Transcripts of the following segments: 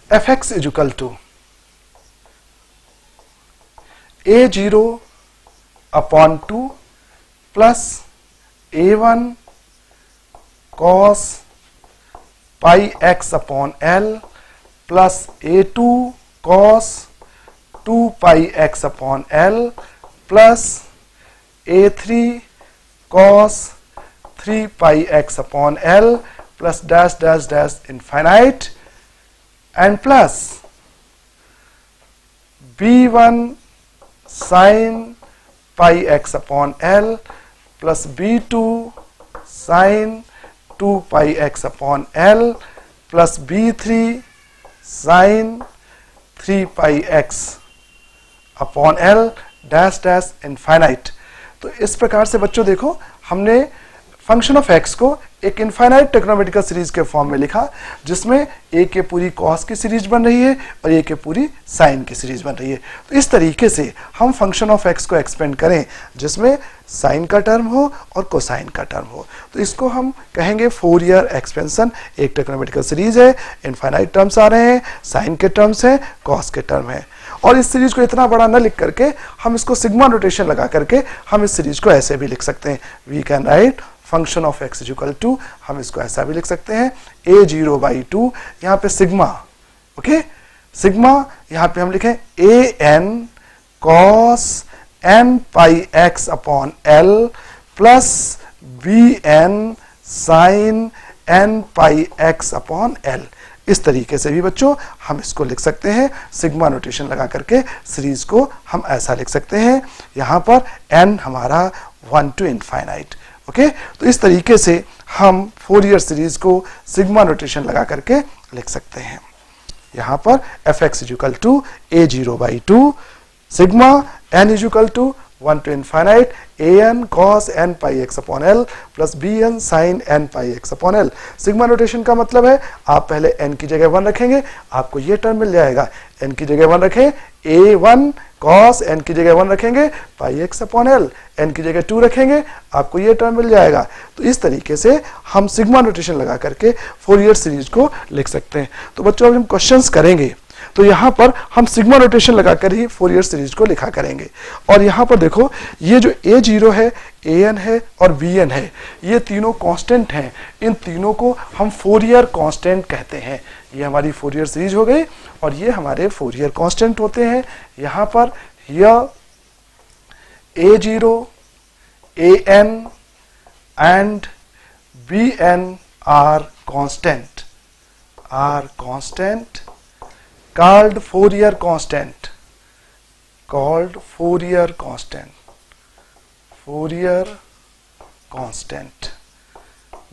fx is equal to a0 upon 2 plus a1 cos pi x upon l plus a2 cos 2 pi x upon l plus a3 cos 3 pi x upon l plus dash dash dash infinite and plus b1 sin pi x upon l plus b2 sin 2 pi x upon l plus b3 sin 3 pi x upon l dash dash infinite. तो इस प्रकार से बच्चों देखो हमने function of x को एक infinite trigonometrical series के फॉर्म में लिखा, जिसमें a के पूरी cos की सीरीज बन रही है और a के पूरी sin की सीरीज बन रही है। तो इस तरीके से हम फंक्शन ऑफ x को एक्सपेंड करें जिसमें sin का टर्म हो और कोसाइन का टर्म हो, तो इसको हम कहेंगे फोरियर एक्सपेंशन। एक ट्रिग्नोमेट्रिकल सीरीज है, इनफाइनाइट टर्म्स आ रहे हैं, sin के टर्म्स हैं, cos के टर्म है, और इस सीरीज को इतना बड़ा न लिख करके हम इसको सिग्मा नोटेशन लगा करके हम इस सीरीज को ऐसे भी लिख सकते हैं। We can write function of x is equal to, हम इसको ऐसा भी लिख सकते हैं a0/2, यहाँ पे सिग्मा, ओके, सिग्मा यहाँ पे हम लिखें an cos n pi x upon l plus bn sin n pi x upon l। इस तरीके से भी बच्चों हम इसको लिख सकते हैं, सिग्मा नोटेशन लगा करके सीरीज को हम ऐसा लिख सकते हैं, यहाँ पर n हमारा 1 to इनफाइनाइट, ओके। तो इस तरीके से हम फोरियर सीरीज को सिग्मा नोटेशन लगा करके लिख सकते हैं। यहाँ पर fx is equal to a0/2 sigma n is equal to 1 to infinite an cos n pi x upon l plus bn sin n pi x upon l। Sigma notation का मतलब है आप पहले n की जगह 1 रखेंगे, आपको ये टर्म मिल जाएगा, n की जगह 1 रखें, a1 cos n की जगह 1 रखेंगे पाई x अपॉन l, n की जगह 2 रखेंगे, आपको ये टर्म मिल जाएगा। तो इस तरीके से हम सिग्मा नोटेशन लगा करके फोरियर सीरीज को लिख सकते हैं। तो बच्चों अब हम क्वेश्चंस करेंगे तो यहाँ पर हम सिग्मा नोटेशन लगाकर ही फोरियर सीरीज को लिखा करेंगे। और यहाँ पर देखो ये जो a0 है, an है और bn है, ये तीनों कांस्टेंट हैं, इन तीनों को हम फोरियर कांस्टेंट कहते हैं। ये हमारी फोरियर सीरीज हो गई और ये हमारे फोरियर कांस्टेंट होते हैं। यहाँ पर यह a0, an and bn are constant called Fourier constant,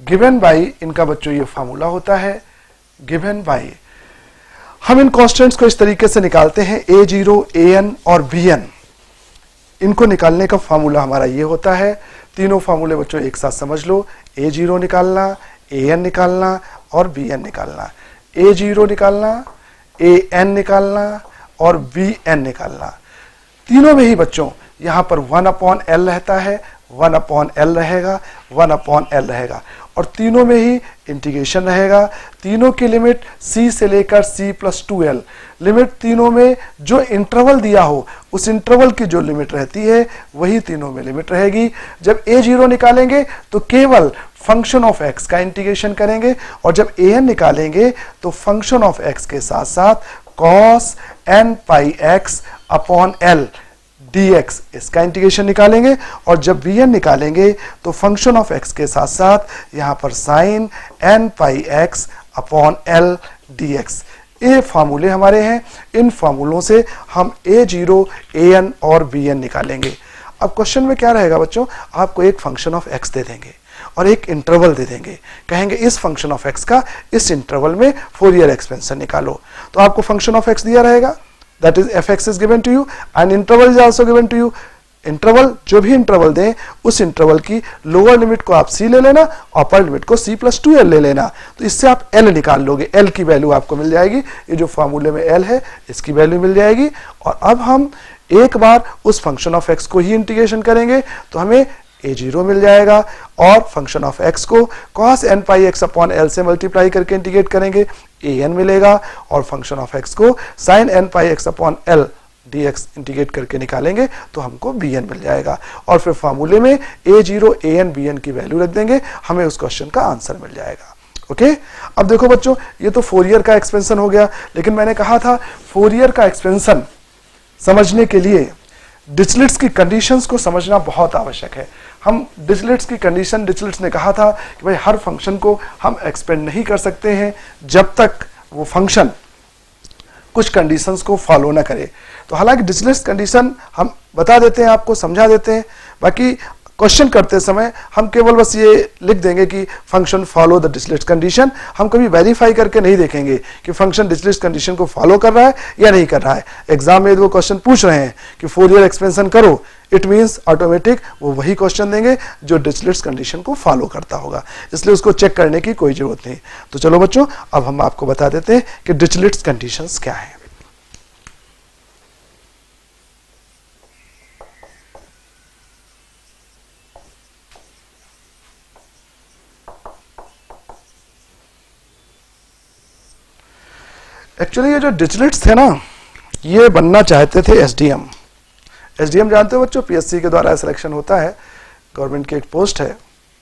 given by, इनका बच्चों ये फार्मूला होता है given by। हम इन कांस्टेंट्स को इस तरीके से निकालते हैं a0, an और bn, इनको निकालने का फार्मूला हमारा ये होता है। तीनों फार्मूले बच्चों एक साथ समझ लो, a0 निकालना, an निकालना और bn निकालना, a0 निकालना, an निकालना और bn निकालना। तीनों में ही बच्चों यहाँ पर 1 अपॉन l रहता है, 1 अपॉन l रहेगा, 1 अपॉन l रहेगा, और तीनों में ही इंटीग्रेशन रहेगा। तीनों की लिमिट c से लेकर c प्लस 2l, लिमिट तीनों में जो इंटरवल दिया हो उस इंटरवल की जो लिमिट रहती है वही तीनों में लिमिट रहेगी। जब a0 निकालेंगे तो केवल फंक्शन ऑफ x का इंटीग्रेशन करेंगे, और जब an निकालेंगे तो फंक्शन ऑफ x के साथ साथ cos n pi x upon l dx इसका इंटीग्रेशन निकालेंगे, और जब bn निकालेंगे तो फंक्शन ऑफ x के साथ साथ यहाँ पर sin n pi x upon l dx। ये फार्मूले हमारे हैं, इन फार्मूलों से हम a0, an और bn निकालेंगे। अब क्वेश्चन में क्या रहेगा बच्चों, आपको एक फंक्शन ऑफ x दे देंगे और एक इंटरवल दे देंगे, कहेंगे इस फंक्शन ऑफ x का इस इंटरवल में फोरियर एक्सपेंशन निकालो। तो आपको फंक्शन ऑफ x दिया रहेगा, that is fx is given to you and interval is also given to you. Interval जो भी इंटरवल दें उस इंटरवल की लोअर लिमिट को आप c ले लेना, अपर लिमिट को c प्लस 2l ले लेना, तो इससे आप l निकाल लोगे, l की वैल्यू आपको मिल जाएगी। ये जो फार्मूले में l है इसकी वैल्यू मिल जाएगी। और अब हम एक बार उस फंक्शन ऑफ x को ही इंटीग्रेशन करेंगे तो हमें a0 मिल जाएगा, और फंक्शन ऑफ x को cos n pi x upon l से मल्टीप्लाई करके इंटीग्रेट करेंगे, an मिलेगा, और फंक्शन ऑफ x को sin n pi x upon l dx integrate करके निकालेंगे तो हमको bn मिल जाएगा, और फिर फार्मूले में a0 an bn की वैल्यू रख देंगे, हमें उस क्वेश्चन का आंसर मिल जाएगा। ओके अब देखो बच्चों, ये तो फोरियर का एक्सपेंशन हो गया, लेकिन मैंने कहा था फोरियर का एक्सपेंशन समझने के लिए डिरिचलेट्स की कंडीशंस को समझना बहुत आवश्यक है। हम डिरिचलेट्स की कंडीशन, डिरिचलेट्स ने कहा था कि भाई हर फंक्शन को हम एक्सपेंड नहीं कर सकते हैं जब तक वो फंक्शन कुछ कंडीशंस को फॉलो ना करे। तो हालांकि डिरिचलेट्स कंडीशन हम बता देते हैं, आपको समझा देते हैं, बाकी क्वेश्चन करते समय हम केवल बस ये लिख देंगे कि फंक्शन फॉलो द डिरिचलेट्स कंडीशन, हम कभी वेरीफाई करके नहीं देखेंगे कि फंक्शन डिरिचलेट्स कंडीशन को फॉलो कर रहा है या नहीं कर रहा है। एग्जाम में वो क्वेश्चन पूछ रहे हैं कि फोरियर एक्सपेंशन करो, इट मींस ऑटोमेटिक वो वही क्वेश्चन देंगे जो डिरिचलेट्स कंडीशन को फॉलो करता होगा, इसलिए उसको चेक करने की कोई जरूरत नहीं। तो चलो बच्चों, अब हम आपको बता देते हैं कि डिरिचलेट्स कंडीशंस क्या है। एक्चुअली ये जो डिरिचलेट्स थे ना, ये बनना चाहते थे एसडीएम। एसडीएम जानते हो बच्चों, पीएससी के द्वारा सिलेक्शन होता है, गवर्नमेंट की एक पोस्ट है,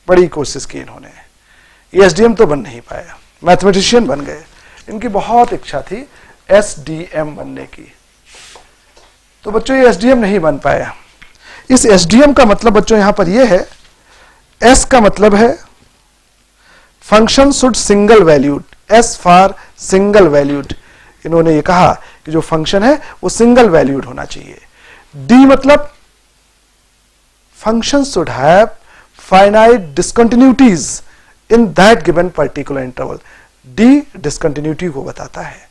बड़ी कोशिश की इन्होंने, ये एसडीएम तो बन नहीं पाया, मैथमेटिशियन बन गए। इनकी बहुत इच्छा थी एसडीएम बनने की, तो बच्चों ये एसडीएम नहीं बन पाया। इस एसडीएम का मतलब बच्चों यहां पर ये है, एस का मतलब है function should single valued, S for single valued. इन्होंने ये कहा कि जो फंक्शन है वो सिंगल वैल्यूड होना चाहिए। डी मतलब function should have finite discontinuities in that given particular interval, D discontinuity को बताता है।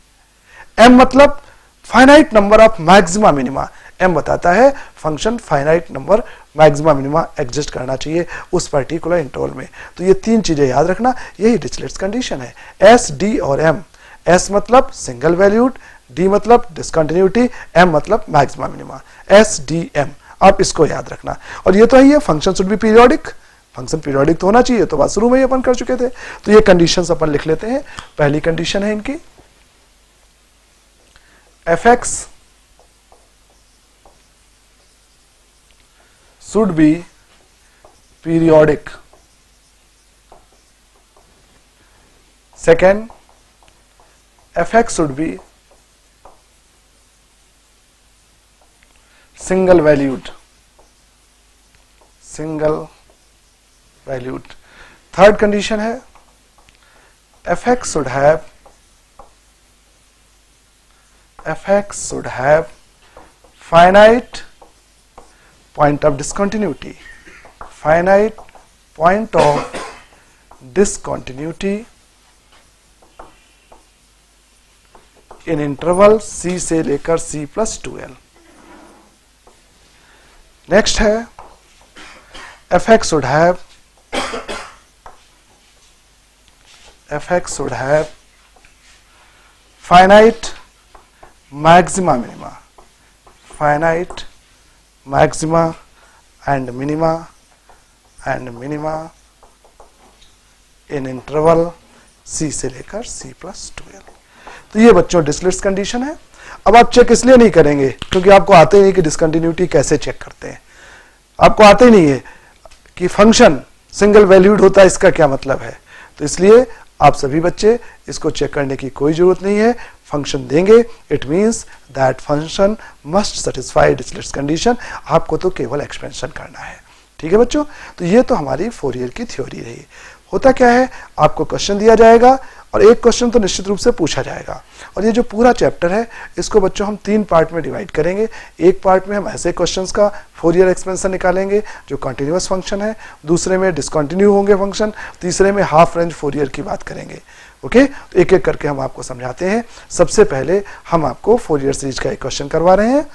एम मतलब finite number of maxima minima, M बताता है function finite number maxima minima exist करना चाहिए उस पर्टिकुलर इंटरवल में। तो ये तीन चीजें याद रखना, यही डिरिचलेट्स कंडीशन है, एस, डी और एम। एस मतलब सिंगल वैल्यूड, डी मतलब डिसकंटिन्यूटी, एम मतलब maxima minima, S D M. आप इसको याद रखना, और ये तो है, function should be periodic, function periodic तो होना चाहिए, तो बात शुरू में ही अपन कर चुके थे। तो ये कंडीशंस अपन लिख लेते हैं। पहली कंडीशन है इनकी, F x should be periodic. Second, fx should be single valued, single valued. Third condition है, fx should have finite point of discontinuity, finite point of discontinuity in interval c से लेकर c plus 2l. Next है, fx should have finite maxima minima, finite maxima and minima in interval c से लेकर c plus 2l. तो ये बच्चों डिरिचलेट्स condition है। अब आप चेक इसलिए नहीं करेंगे क्योंकि आपको आते ही नहीं कि डिसकंटिन्यूटी कैसे चेक करते हैं, आपको आते ही नहीं है कि फंक्शन सिंगल वैल्यूड होता है, इसका क्या मतलब है। तो इसलिए आप सभी बच्चे इसको चेक करने की कोई जरूरत नहीं है, फंक्शन देंगे, it means that function must satisfy Dirichlet's condition, आपको तो केवल एक्सपेंशन करना है। ठीक है बच्चों, तो ये तो हमारी फोरियर की थ्योरी रही। होता क्या है, आपको क्वेश्चन दिया जाएगा और एक क्वेश्चन तो निश्चित रूप से पूछा जाएगा, और ये जो पूरा चैप्टर है इसको बच्चों हम 3 पार्ट में डिवाइड करेंगे। एक पार्ट में हम ऐसे क्वेश्चंस का फोरियर एक्सपेंशन निकालेंगे जो कंटिन्यूअस फंक्शन है, दूसरे में डिसकंटिन्यू होंगे फंक्शन, तीसरे में हाफ रेंज फोरियर की बात करेंगे। ओके, तो एक एक करके हम आपको समझाते हैं। सबसे पहले हम आपको फोरियर सीरीज का एक क्वेश्चन करवा रहे हैं।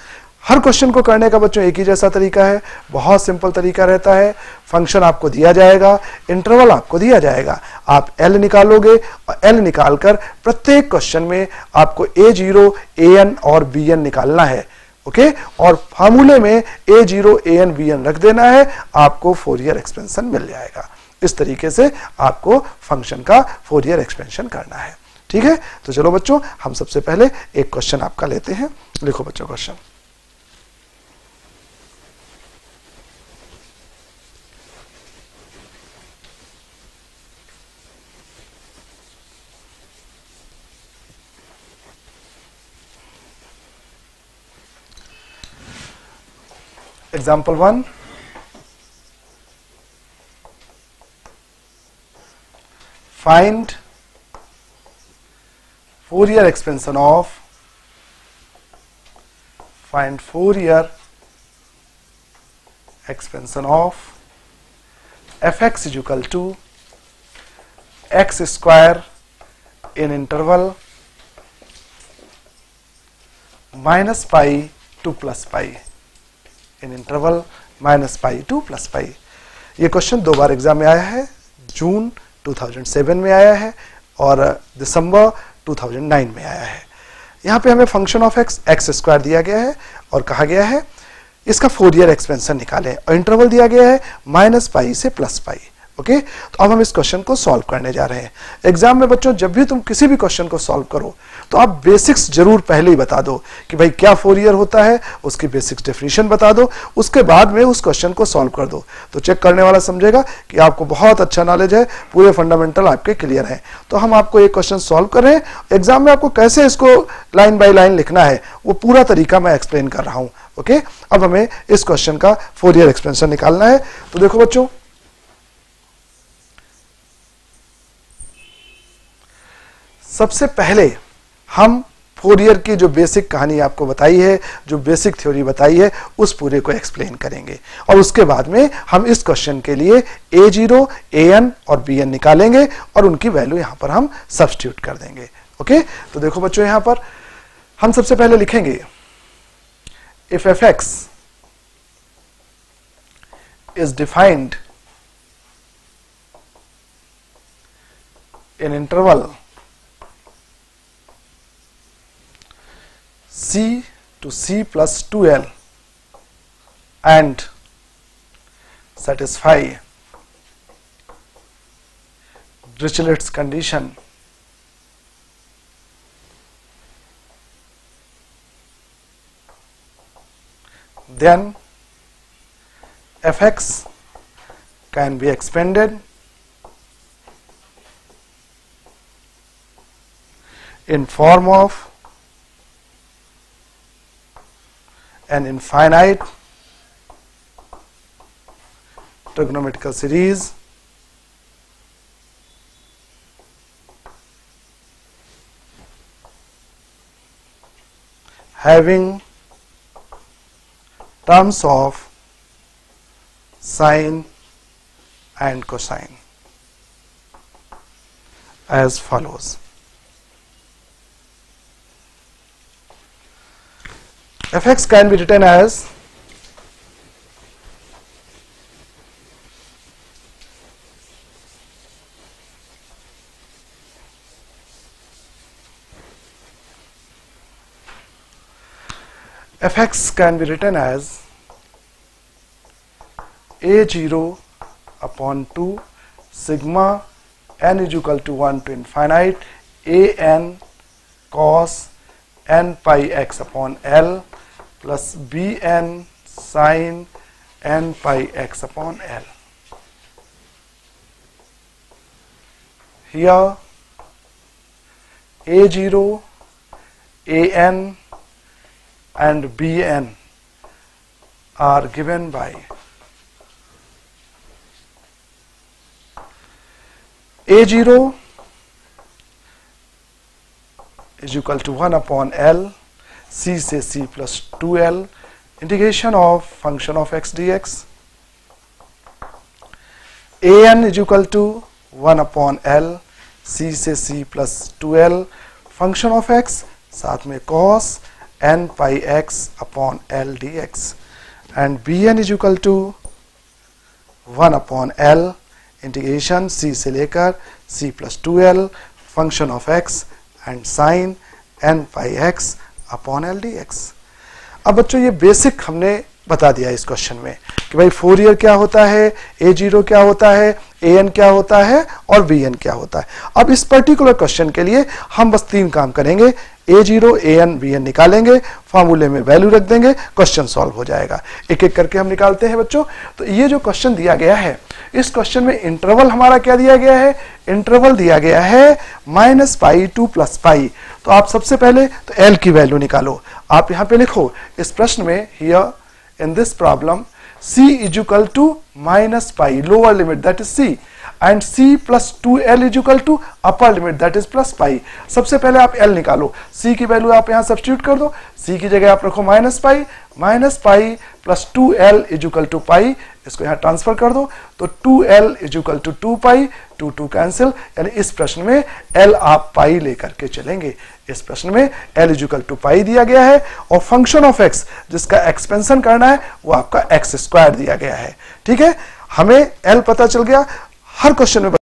हर क्वेश्चन को करने का बच्चों एक ही जैसा तरीका है, बहुत सिंपल तरीका रहता है। फंक्शन आपको दिया जाएगा, इंटरवल आपको दिया जाएगा, आप एल निकालोगे और एल निकालकर प्रत्येक क्वेश्चन में आपको a0, an और bn निकालना है। ओके, और फार्मूले में a0 an bn रख देना है, आपको फोरियर एक्सपेंशन मिल जाएगा। इस तरीके से आपको फंक्शन का फोरियर एक्सपेंशन करना है। ठीक है, तो चलो बच्चों हम सबसे पहले एक क्वेश्चन आपका लेते हैं। लिखो बच्चों question. Example 1, find Fourier expansion of fx is equal to x square in interval minus pi to plus pi, in interval minus pi two plus pi. ये क्वेश्चन 2 बार एग्जाम में आया है, जून 2007 में आया है और दिसंबर 2009 में आया है। यहाँ पे हमें फंक्शन ऑफ एक्स स्क्वायर दिया गया है और कहा गया है इसका फोरियर एक्सपेंशन निकालें और इंटरवल दिया गया है माइनस पाई से प्लस पाई। ओके, तो अब हम इस क्वेश्चन को सॉल्व करने जा रहे हैं। एग्जाम में बच्चों जब भी तुम किसी भी क्वेश्चन को सॉल्व करो तो आप बेसिक्स जरूर पहले ही बता दो कि भाई क्या फोरियर होता है, उसकी बेसिक्स डेफिनेशन बता दो, उसके बाद में उस क्वेश्चन को सॉल्व कर दो। तो चेक करने वाला समझेगा कि आपको बहुत अच्छा नॉलेज है, पूरे फंडामेंटल आपके क्लियर हैं। तो हम आपको एक क्वेश्चन सॉल्व कर रहे हैं, एग्जाम में आपको कैसे इसको लाइन बाय लाइन लिखना है वो पूरा तरीका मैं एक्सप्लेन कर रहा हूँ। ओके, अब हमें इस क्वेश्चन का फोरियर एक्सपेंशन निकालना है। तो देखो बच्चों, सबसे पहले हम फोरियर की जो बेसिक कहानी आपको बताई है, जो बेसिक थ्योरी बताई है, उस पूरे को एक्सप्लेन करेंगे और उसके बाद में हम इस क्वेश्चन के लिए a0, an और bn निकालेंगे और उनकी वैल्यू यहां पर हम सब्स्टिट्यूट कर देंगे। ओके, तो देखो बच्चों यहां पर हम सबसे पहले लिखेंगे if fx is defined in interval c to c plus 2l and satisfy Dirichlet's condition, then fx can be expanded in form of an infinite trigonometrical series having terms of sine and cosine as follows. fx can be written as a0 upon 2 sigma n is equal to 1 to infinite an cos n pi x upon L plus bn sin n pi x upon L. Here a0, an and bn are given by a0 is equal to 1 upon L, c से c plus 2L, integration of function of x dx. an is equal to 1 upon L, c से c plus 2L, function of x, साथ में cos n pi x upon L dx. And bn is equal to 1 upon L, integration c से लेकर c plus 2L, function of x and sin n pi x upon L dx. अब बच्चों ये basic हमने बता दिया इस question में कि भाई फोरियर क्या होता है, a0 क्या होता है, an क्या होता है और bn क्या होता है। अब इस पर्टिकुलर क्वेश्चन के लिए हम बस 3 काम करेंगे, a0 an bn निकालेंगे, फार्मूले में वैल्यू रख देंगे, क्वेश्चन सॉल्व हो जाएगा। एक एक करके हम निकालते हैं बच्चों। तो ये जो क्वेश्चन दिया गया है, इस क्वेश्चन में इंटरवल हमारा क्या दिया गया है, इंटरवल दिया गया है -π to +π। तो आप सबसे पहले तो l की वैल्यू निकालो। आप यहां पे लिखो इस प्रश्न में, here in this problem c is equal to -π, lower limit that is c, and c plus 2l is equal to upper limit that is +π। सबसे पहले आप l निकालो, c की वैल्यू आप यहां सब्स्टिट्यूट कर दो, c की जगह आप रखो -π plus 2l is equal to π, इसको यहां ट्रांसफर कर दो, तो 2l is equal to 2π, 2 cancel, यानी इस प्रश्न में l आप π लेकर के चलेंगे। इस प्रश्न में l is equal to π दिया गया है और फंक्शन ऑफ x जिसका एक्सपेंशन करना है वो आपका x² दिया गया है। ठीक है, हमें l पता चल गया। हर क्वेश्चन में